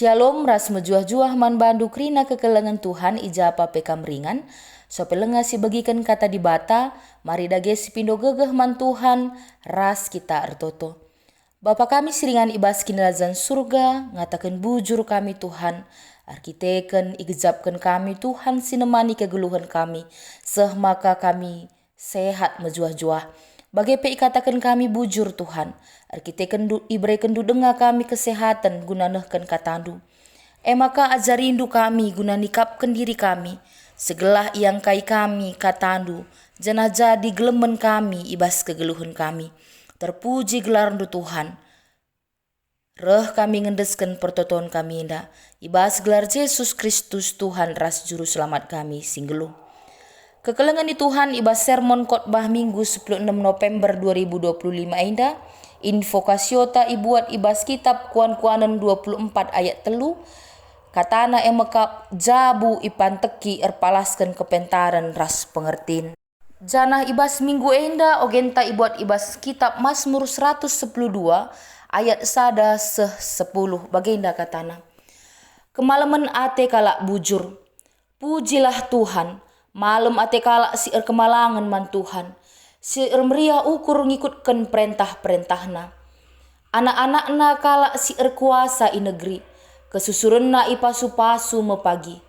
Shalom ras mejuah-juah man bandu krina kekelengan Tuhan ijapa pekam ringan. So pelenga si bagikan kata di bata, mari dage si pindo gegeh man Tuhan, ras kita ertoto. Bapa kami siringan ibas kinelazan surga, ngatakan bujur kami Tuhan, arkiteken igejapkan kami Tuhan sinemani kegeluhan kami, seh maka kami sehat mejuah-juah. Bagai pe katakan kami bujur Tuhan, arkiteken ibrekan denga kami kesehatan guna nehken katandu. Maka ajarindu kami guna nikapkan diri kami, segelah yang kai kami katandu, jana jadi gelemen kami ibas kegeluhan kami. Terpuji gelarndu Tuhan. Reh kami ngendeskan pertoton kami indah, ibas gelar Yesus Kristus Tuhan ras juru selamat kami singgeluh. Kekelengan di Tuhan ibas sermon khotbah Minggu 16 November 2025 indah. Invokasiota ibuat ibas kitab Kuan-Kuanan 24 ayat telu. Katana emekap jabu ipan teki erpalaskan kepentaran ras pengertin. Janah ibas minggu enda ogenta ibuat ibas kitab Mazmur 112 ayat sada 10 bagenda katana. Kemalaman ate kalak bujur. Pujilah Tuhan. Malam ate kalak si kemalangan man Tuhan. Si meriah ukur ngikutkan perintah-perintahna. Anak-anakna kalak si kuasa i negeri. Kesusurenna ipasu-pasu mepagi.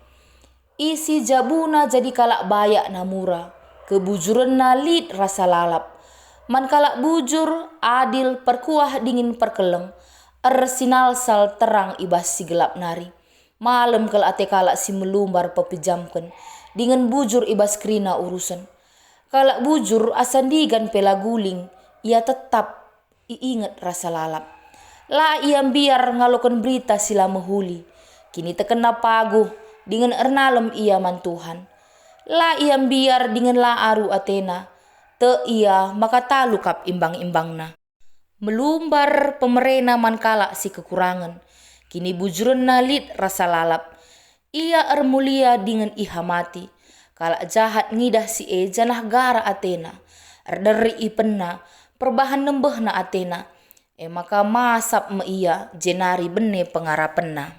Isi jabuna jadi kalak bayak namura. Kebujurenna lid rasa lalap. Man kalak bujur, adil, perkuah dingin perkeleng. Ersinal sal terang ibas si gelap nari. Malam kal ate kalak si melumbar pepejamkan. Dengan bujur ibas krina urusan. Kalak bujur asandigan pelaguling, ia tetap iingat rasa lalap. La ia biar ngalokan berita sila mehuli. Kini tekena paguh, dengan ernalem ia man Tuhan. La ia biar dengan la aru Athena, te ia maka talukap imbang-imbangna. Melumbar pemerena man kalak si kekurangan. Kini bujuren nalit rasa lalap. Ia ermulia dengan iha mati. Kalak jahat ngidah si janah gara Athena. Erderi ipenna, perbahan nembehna Athena. Maka masap me ia jenari bene pengarapenna.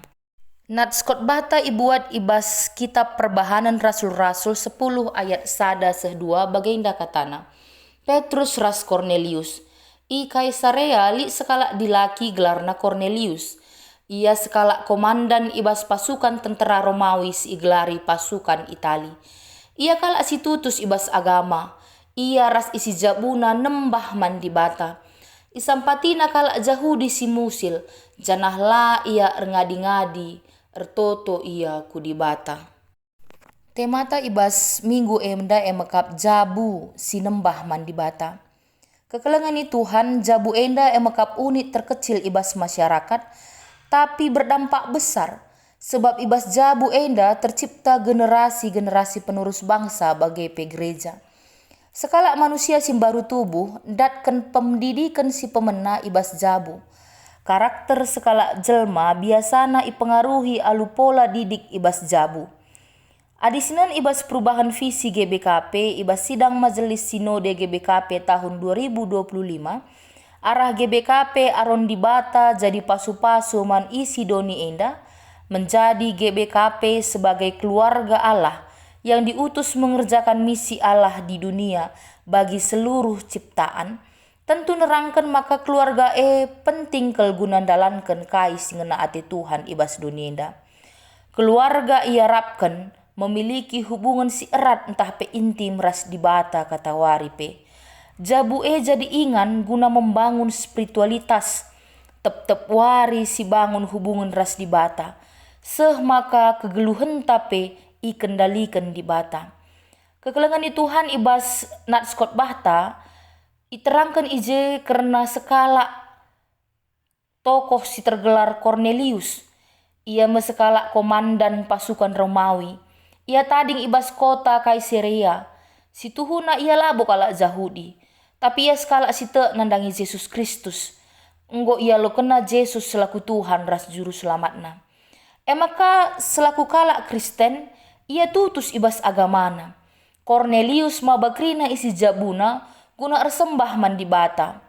Nat Scott bata ibuat ibas kitab perbahanan rasul-rasul 10 ayat sada sehdua bagenda katana. Petrus ras Cornelius. I Kaisarea li sekalak dilaki gelarna Cornelius. Ia sekalak komandan ibas pasukan tentara Romawi si igelari pasukan Itali. Ia kalak si tutus ibas agama. Ia ras isi jabuna nembah man di bata. Isampatina kalak Jahudi si musil. Janah la ia ngadi-ngadi. Ertoto ia kudi bata. Temata ibas minggu emda emekap jabu si nembah man di bata. Kekelengan Tuhan jabu enda emekap unit terkecil ibas masyarakat. Tapi berdampak besar, sebab ibas jabu enda tercipta generasi-generasi penerus bangsa bagi gereja. Sekalak manusia si baru tubuh, datkan pendidikan si pemena ibas jabu. Karakter sekalak jelma biasana ipengaruhi alu pola didik ibas jabu. Adisinan ibas perubahan visi GBKP, ibas sidang majelis sinode GBKP tahun 2025, arah GBKP aron di bata jadi pasu-pasu man isi doni enda menjadi GBKP sebagai keluarga Allah yang diutus mengerjakan misi Allah di dunia bagi seluruh ciptaan. Tentu nerangkan maka keluarga penting kelgunan dalankan kai singena ati Tuhan ibas dunia enda. Keluarga ia rapkan memiliki hubungan si erat entah pe intim ras di bata kata wari pe. Jabu jadi ingan guna membangun spiritualitas. Tep-tep wari si bangun hubungan ras di bata. Seh maka kegeluhan tape ikendalikan di bata. Kekelengan di Tuhan ibas Nat Scott Bahta. Iterangkan ije karena sekala tokoh si tergelar Cornelius. Ia mesekala komandan pasukan Romawi. Ia tading ibas kota Kaisarea. Si tuhuna ia labo kalak Jahudi. Tapi ia sekala si te nandangi Yesus Kristus. Enggo ia lo kena Yesus selaku Tuhan ras juru selamatna. Maka selaku kalak Kristen, ia tutus ibas agamana. Cornelius mabakrina isi jabuna guna ersembah man di bata.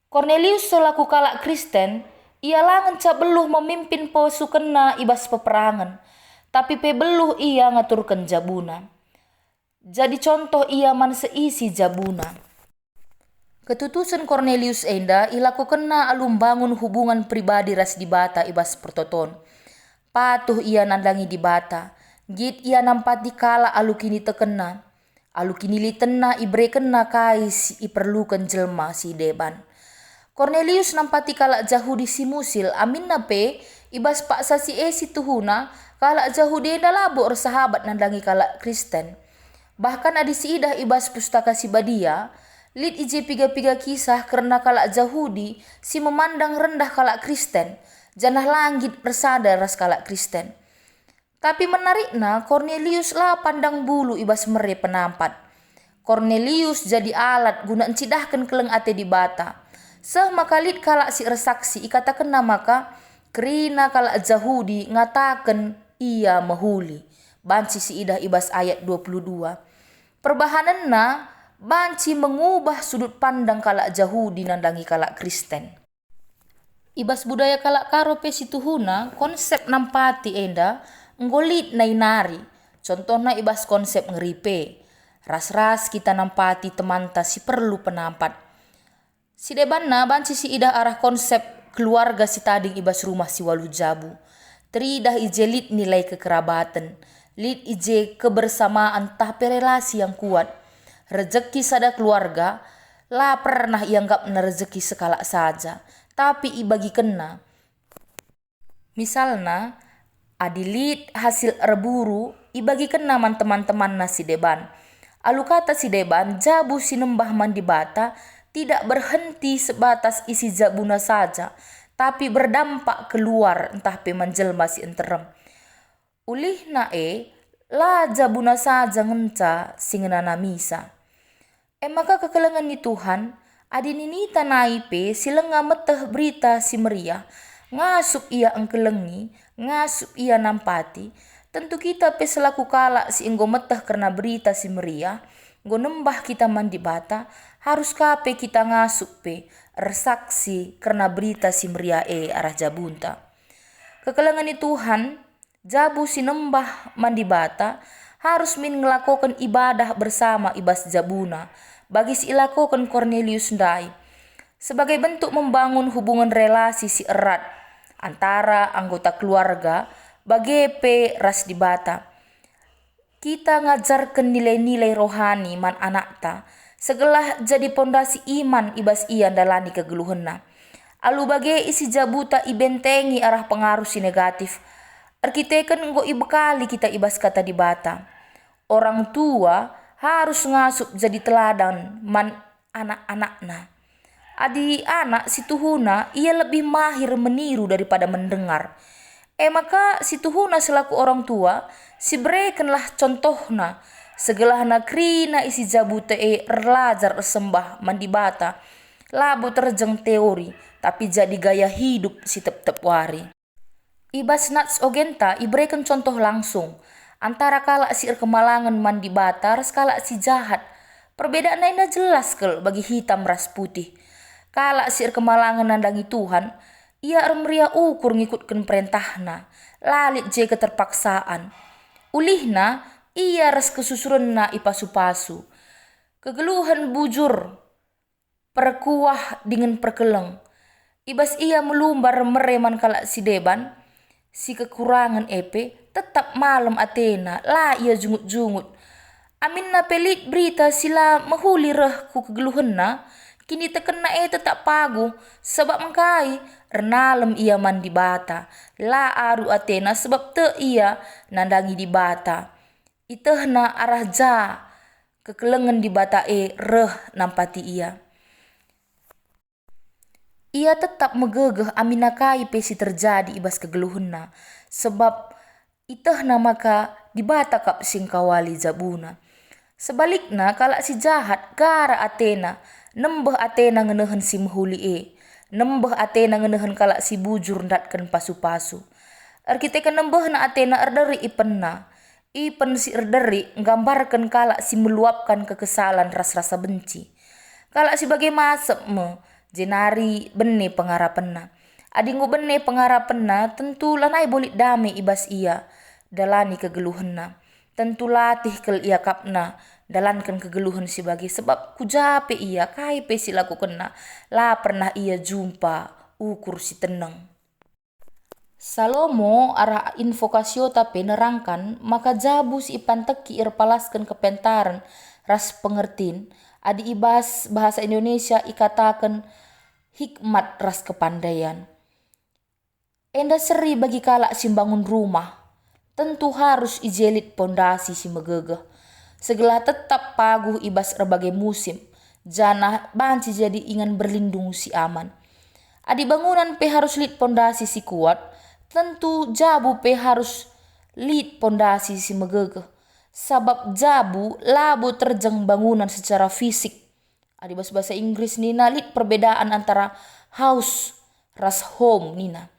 Cornelius selaku kalak Kristen, Ia langen ca beluh memimpin pasukenna ibas peperangan, tapi pe beluh ia ngaturkan jabuna. Jadi contoh ia man seisi jabuna. Ketutusan Cornelius enda ilakukenna alum bangun hubungan pribadi ras di bata ibas pertoton. Patuh ia nandangi di bata, git ia nampat dikala alu kini tekenna. Alu kini litenna ibrekenna kais iperlukan jelma si deban. Cornelius nampati kala Jahudi si musil amin nape ibas paksa si esi tuhuna kala Jahudi enda labo sahabat nandangi kala Kristen. Bahkan adi si idah ibas pustaka si badia, lid ije piga-piga kisah karena kala Jahudi si memandang rendah kala Kristen, janah langit bersada ras kala Kristen. Tapi menarikna Cornelius lah pandang bulu ibas mere penampat. Cornelius jadi alat guna encidahkan keleng ate di bata. Seh makalit kala si resaksi ikatakan namaka kerina kala Jahudi ngatakan ia mahuli. Banci si idah ibas ayat 22. Perbahananna banci mengubah sudut pandang kala Jahudi nandangi kala Kristen. Ibas budaya kala karope situhuna konsep nampati enda nggolit nari. Contohna ibas konsep ngeripe. Ras-ras kita nampati temanta si perlu penampat. Si debanna banci si idah arah konsep keluarga si tading ibas rumah si walu jabu. Teridah ije lit nilai kekerabatan. Lit ije kebersamaan tahpe relasi yang kuat. Rezeki sada keluarga lah pernah ianggap na rezeki sekala saja. Tapi ibagi kena. Misalna adilit hasil reburu ibagi kena man teman-teman na si deban. Alu kata si deban jabu sinembah mandi bata tidak berhenti sebatas isi jabuna saja, tapi berdampak keluar entah pe menjelma si enterem. Ulih nae la jabuna saja ngenca singenana misa. Maka kekelengan ni Tuhan adi ninita naipe silenga meteh berita si meriah, ngasup ia engkelengi, ngasup ia nampati. Tentu kita pe selaku kala si enggo meteh karena berita si meriah, nggo nembah kita mandi bata, harus kape kita ngasup pe resaksi karena berita si meriah arah jabunta. Kekelengan ni Tuhan, jabu si nembah mandi bata, harus min ngelakukan ibadah bersama ibas jabuna, bagi si ilakukan Cornelius ndai. Sebagai bentuk membangun hubungan relasi si erat antara anggota keluarga, bagepe ras di bata. Kita ngajarkan nilai-nilai rohani man anakta, segelah jadi pondasi iman ibas ia dalani kegeluhenna. Alu bage isi jabuta ibentengi arah pengaruh si negatif. Arkiteken nggo ibekali kita ibas kata di bata. Orang tua harus ngasup jadi teladan man anak-anakna. Adi anak si tuhuna ia lebih mahir meniru daripada mendengar. Maka si tuhuna selaku orang tua si berikanlah contohna segelahna krina isi jabuta erlajar sembah mandi bata labo terjeng teori tapi jadi gaya hidup si tep-tep wari. Ibas nats ogenta iberikan contoh langsung antara kala si kemalangan mandi bata ras kala si jahat. Perbedaan lainnya jelas kel bagi hitam ras putih. Kala si kemalangan nandangi Tuhan, ia remria ukur ngikutkan perintahna, lalit je keterpaksaan. Ulihna ia ras kesusurenna ipasu-pasu. Kegeluhan bujur, perkuah dengan perkeleng. Ibas ia melumbar mereman kala si deban, si kekurangan tetap malam Athena, la ia jungut-jungut. Amin na pelit berita sila mahuli reh ku kegeluhenna, kini tekena tetap pagu, sebab mengkai renalem ia mandi bata, la aru Athena sebab te ia nandangi di bata. Itehna arah ja, kekelengan di bata reh nampati ia. Ia tetap megegeh aminakai pesi terjadi ibas kegeluhenna, sebab itehna maka di bata kap singkawali jabuna. Sebaliknya kala si jahat gara Athena, nembeh Athena ngenehen si mahuli nembeh Athena ngenehen kala si bujur ndatkan pasu-pasu. Arkiteka nembeh na Athena erderi ipenna. Ipen si erderi nggambarkan kala si meluapkan kekesalan ras-rasa benci. Kala si bagai masep jenari bene pengarapenna. Adi ngubene pengarapenna tentu lanai bolit dame ibas ia dalani kegeluhenna. Tentu latih kel ia kapna dalankan kegeluhan sebagai sebab kujape ia kai pe si laku kena la pernah ia jumpa ukur si tenang. Salomo arah invokasio tapi nerangkan maka jabus ipan teki irpalaskan kepentaran ras pengertin adi ibas bahasa Indonesia ikatakan hikmat ras kepandaian. Enda seri bagi kalak simbangun rumah, tentu harus ijelit pondasi si megegeh. Segala tetap paguh ibas berbagai musim, janah banci jadi ingan berlindung si aman. Adi bangunan pe harus lit pondasi si kuat, tentu jabu pe harus lit pondasi si megegeh. Sabab jabu labu terjang bangunan secara fisik. Adi bahasa Inggris nina lit perbedaan antara house ras home nina.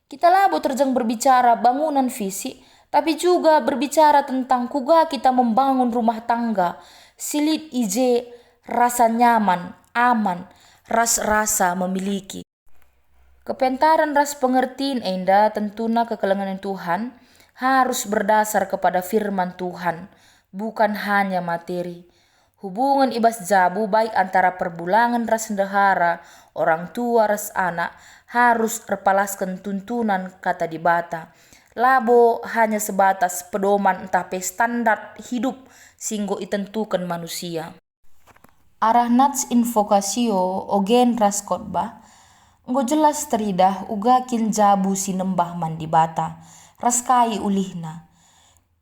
Kita labo terjang berbicara bangunan fisik, tapi juga berbicara tentang kuga kita membangun rumah tangga. Silit ije rasa nyaman, aman, rasa memiliki. Kepentaran ras pengertian enda tentuna kekelengan Tuhan harus berdasar kepada firman Tuhan, bukan hanya materi. Hubungan ibas jabu baik antara perbulangan ras sendahara, orang tua ras anak harus terpalaskan tuntunan kata di bata. Labo hanya sebatas pedoman entah pe standar hidup singgo itentukan manusia. Arah nats invokasio ogen ras khotbah nggo jelas teridah uga kin jabu sinembah man di bata ras kai ulihna.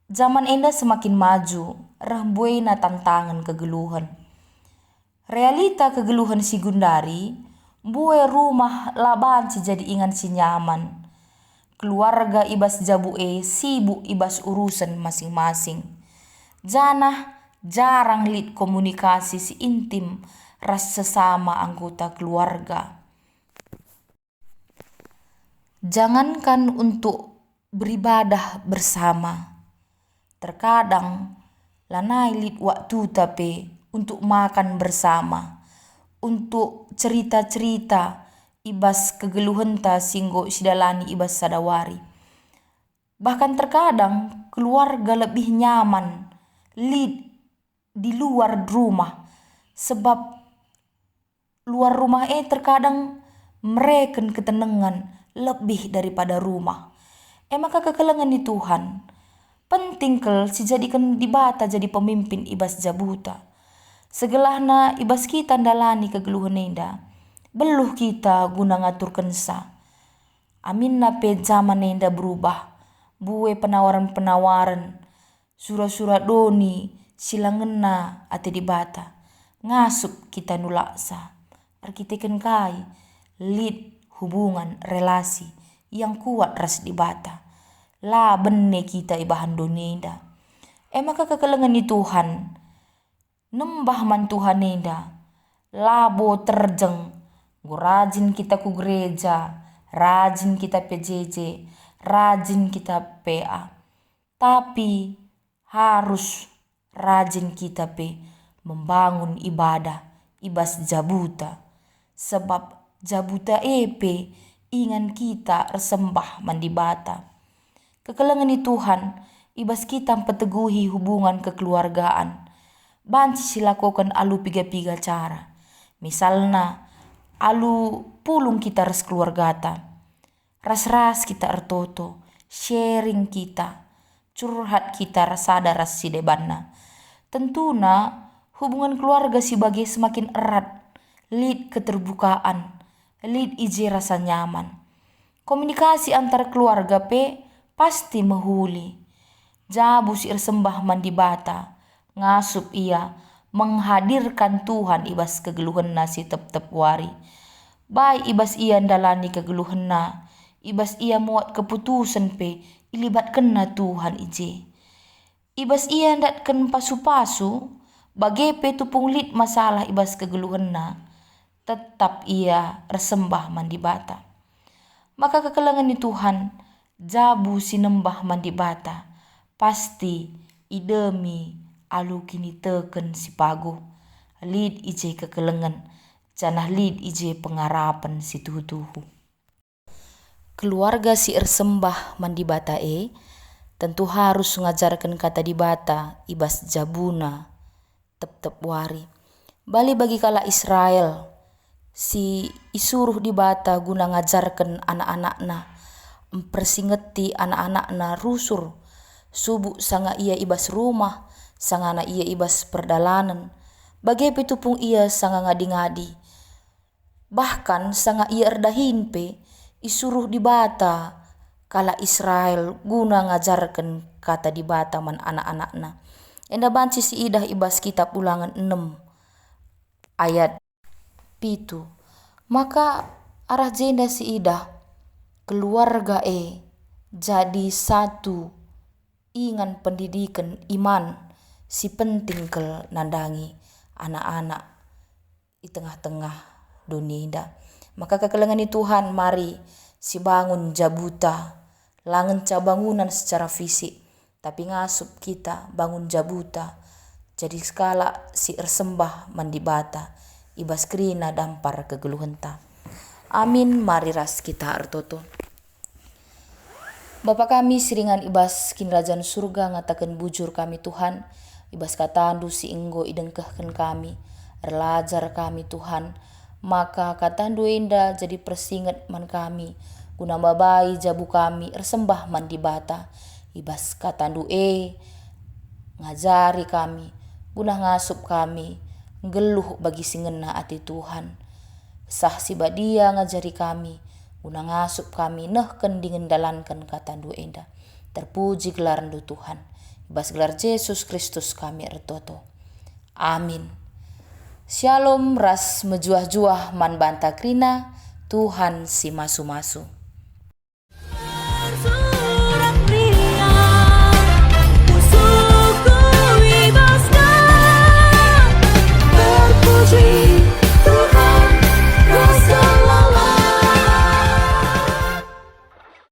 Zaman enda semakin maju, rahbuena tantangan kegeluhan. Realita kegeluhan si Gundari, bue rumah laban si jadi ingan si nyaman. Keluarga ibas jabu sibuk ibas urusan masing-masing. Janah jarang lit komunikasi si intim ras sesama anggota keluarga. Jangankan untuk beribadah bersama. Terkadang lanai lit waktu tapi untuk makan bersama, untuk cerita-cerita ibas kegeluhan ta singgo sidalani ibas sadawari. Bahkan terkadang keluarga lebih nyaman lit di luar rumah sebab luar rumah terkadang mereken ketenangan lebih daripada rumah. Maka kekelengan di Tuhan penting kel si jadikan di bata jadi pemimpin ibas jabuta. Segelahna ibas kita ndalani kegeluhan enda. Beluh kita guna ngatur kensa. Amin na pe zaman enda berubah. Bue penawaran-penawaran. Surat-surat doni silangena ate di bata. Ngasup kita nulaksa. Arkiteken kai. Lid hubungan relasi yang kuat ras di bata. La benne kita ibahan donenda. Maka kekelengan di Tuhan. Nembah man Tuhan enda. Labo terjeng. Rajin kita ku gereja. Rajin kita PJJ. Rajin kita PA. Tapi harus rajin kita membangun ibadah. Ibas jabuta. Sebab jabuta ingan kita resembah mandibata. Kekelengan di Tuhan, ibas kita peteguhi hubungan kekeluargaan. Banci silakukan alu piga-piga cara. Misalnya, alu pulung kita ras keluargata. Ras-ras kita ertoto, sharing kita, curhat kita rasada ras si debanna. Tentuna hubungan keluarga sebagai semakin erat, lid keterbukaan, lid ije rasa nyaman. Komunikasi antar keluarga pasti mehuli. Jabu si sembah mandi bata, ngasup ia menghadirkan Tuhan ibas kegeluhan nasi tep-tep wari. Baik ibas ia ndalani kegeluhan na, ibas ia muat keputusan ilibatkan na Tuhan ije. Ibas ia ndatkan pasu-pasu, bage tupung lit masalah ibas kegeluhan na, tetap ia resembah mandi bata. Maka kekelengan di Tuhan, jabu sinembah mandi bata, pasti idemi alu kini teken si pago. Lid ije kekelengan, janah lid ije pengarapan si tuhu-tuhu. Keluarga si ersembah mandi bata tentu harus ngajarkan kata di bata ibas jabuna tep-tep wari. Bali bagi kala Israel si isuruh di bata guna ngajarkan anak-anakna, mempersingeti anak-anakna rusur subuh sanga ia ibas rumah, sanga ia ibas perdalanan. Bagai pitupung ia sanga ngadi-ngadi. Bahkan sanga ia erdahin isuruh di bata kala Israel guna ngajarkan kata di bata man anak-anakna. Enda banci si idah ibas kitab Ulangan 6 ayat pitu. Maka arah jenda si idah keluarga jadi satu ingan pendidikan iman si penting ke nandangi anak-anak di tengah-tengah dunia indah. Maka kekelengan Tuhan mari si bangun jabuta langen ca bangunan secara fisik tapi ngasup kita bangun jabuta jadi skala si ersembah mandi bata ibas krina dampar kegeluhenta. Amin. Mari ras kita ertoto. Bapa kami siringan ibas kinrajaan surga ngatakan bujur kami Tuhan ibas katandu si enggo idengkehkan kami erlajar kami Tuhan maka katandu enda jadi persinget man kami guna babai jabu kami ersembah man di bata ibas katandu ngajari kami guna ngasup kami geluh bagi singena ati Tuhan sah si badia ngajari kami guna ngasup kami nehken dengan dalankan katandu enda. Terpuji gelarndu Tuhan ibas gelar Yesus Kristus kami ertoto. Amin. Shalom ras mejuah-juah man banta krina Tuhan si masu-masu.